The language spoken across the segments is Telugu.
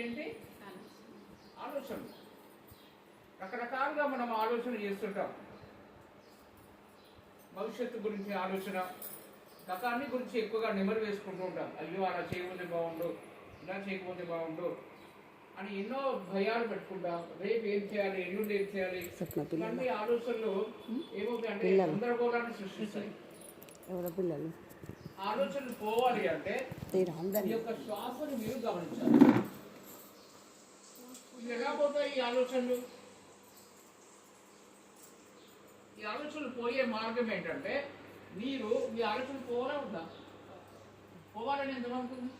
ఏంటి? ఆలోచనలు. రకరకాలుగా మనం ఆలోచన చేస్తుంటాం. భవిష్యత్తు గురించి ఆలోచన, గతాన్ని గురించి ఎక్కువగా నెమరు వేసుకుంటూ ఉంటాం. అయ్యో అలా చేయకపోతే బాగుండు, ఇలా చేయకపోతే బాగుండు అని ఎన్నో భయాలు పెట్టుకుంటాం. రేపు ఏం చేయాలి, ఎల్లుండి ఏం చేయాలి, ఇవన్నీ ఆలోచనలు ఏమవుతాయంటే గందరగోళాన్ని సృష్టిస్తాయి. ఆలోచనలు పోవాలి అంటే ఈ యొక్క శ్వాసను మీరు గమనించాలి. ఇవి ఎలా పోతాయి ఈ ఆలోచనలు? ఈ ఆలోచనలు పోయే మార్గం ఏంటంటే మీరు మీ ఆలోచనలు పోవాలా ఉందా? పోవాలని ఎంత ఉంటుంది?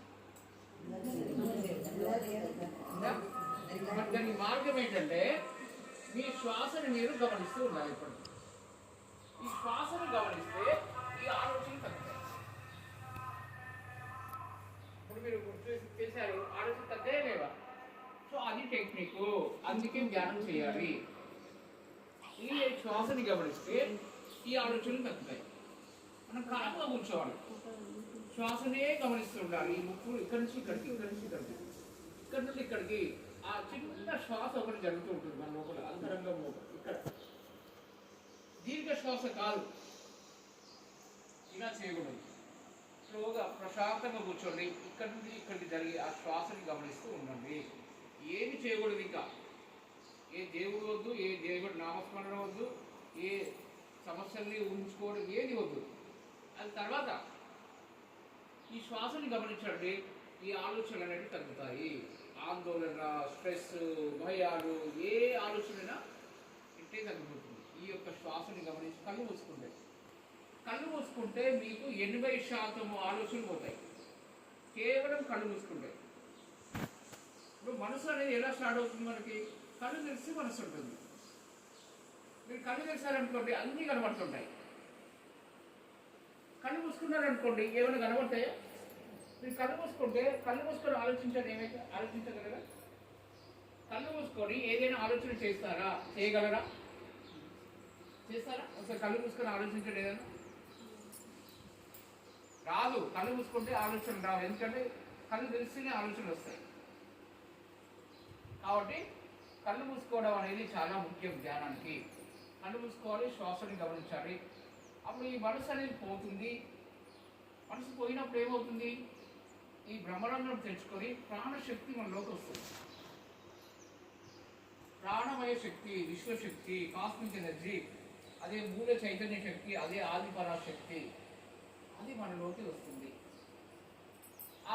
దాని మార్గం ఏంటంటే మీ శ్వాసను మీరు గమనిస్తూ ఉండాలి. ఇప్పుడు ఈ శ్వాసను గమనిస్తే ఈ ఆలోచనలు తగ్గుతాయి. ఇప్పుడు మీరు చేశారు, ఆలోచన తగ్గాయా లేవా? సో అది టెక్నిక్. అందుకే ధ్యానం చేయాలి. ఈ శ్వాసని గమనిస్తే ఈ ఆలోచనలు తగ్గుతాయి. మనం కాముగా కూర్చోవాలి, శ్వాసనే గమనిస్తూ ఉండాలి. ఈ ముక్కు ఇక్కడి నుంచి ఇక్కడికి, ఇక్కడి నుంచి ఇక్కడికి, ఇక్కడి నుండి ఇక్కడికి ఆ చిన్న శ్వాస ఒకటి జరుగుతూ ఉంటుంది మన లోపల, అంతరంగం లోపల. ఇక్కడ దీర్ఘ శ్వాస కాదు, ఇలా చేయకూడదు. స్లోగా ప్రశాంతంగా కూర్చోండి. ఇక్కడి నుండి ఇక్కడికి జరిగి ఆ శ్వాసని గమనిస్తూ ఉండండి. ఏమి చేయకూడదు. ఇంకా ఏ దేవుడు వద్దు, ఏ దేవుడు నామస్మరణ వద్దు, ఏ సమస్యల్ని ఊహించుకోవడం ఏది వద్దు. అది తర్వాత ఈ శ్వాసని గమనించండి. ఈ ఆలోచనలు అనేవి తగ్గుతాయి. ఆందోళన, స్ట్రెస్, భయాలు, ఏ ఆలోచనైనా ఇంటే తగ్గిపోతుంది. ఈ యొక్క శ్వాసని గమనించి కళ్ళు మూసుకుంటే మీకు 80% ఆలోచనలు పోతాయి. కేవలం కళ్ళు మూసుకుంటే. ఇప్పుడు మనసు అనేది ఎలా స్టార్ట్ అవుతుంది? మనకి కళ్ళు తెరిచి మనసు ఉంటుంది. మీరు కళ్ళు తెరిచారనుకోండి అన్నీ కనబడుతుంటాయి. కళ్ళు మూసుకున్నారనుకోండి ఏమైనా కనబడతాయా? మీరు కళ్ళు మూసుకొని ఆలోచించండి. ఏమైతే ఆలోచించగలరా? కళ్ళు మూసుకొని ఏదైనా ఆలోచన చేయగలరా? చేస్తారా? ఒకసారి కళ్ళు మూసుకొని ఆలోచించండి. ఏదైనా రాదు. కళ్ళు మూసుకుంటే ఆలోచన రావు. ఎందుకంటే కళ్ళు తెలిస్తేనే ఆలోచనలు వస్తాయి. కాబట్టి కళ్ళు మూసుకోవడం అనేది చాలా ముఖ్యం ధ్యానానికి. కళ్ళు మూసుకోవాలి, శ్వాసని గమనించాలి. అప్పుడు ఈ మనసు అనేది పోతుంది. మనసు పోయినప్పుడు ఏమవుతుంది? ఈ బ్రహ్మరంధ్రం తెచ్చుకొని ప్రాణశక్తి మనలోకి వస్తుంది. ప్రాణమయ శక్తి, విశ్వశక్తి, కాస్మిక్ ఎనర్జీ, అదే మూల చైతన్య శక్తి, అదే ఆది పరాశక్తి, అది మనలోకి వస్తుంది. ఆ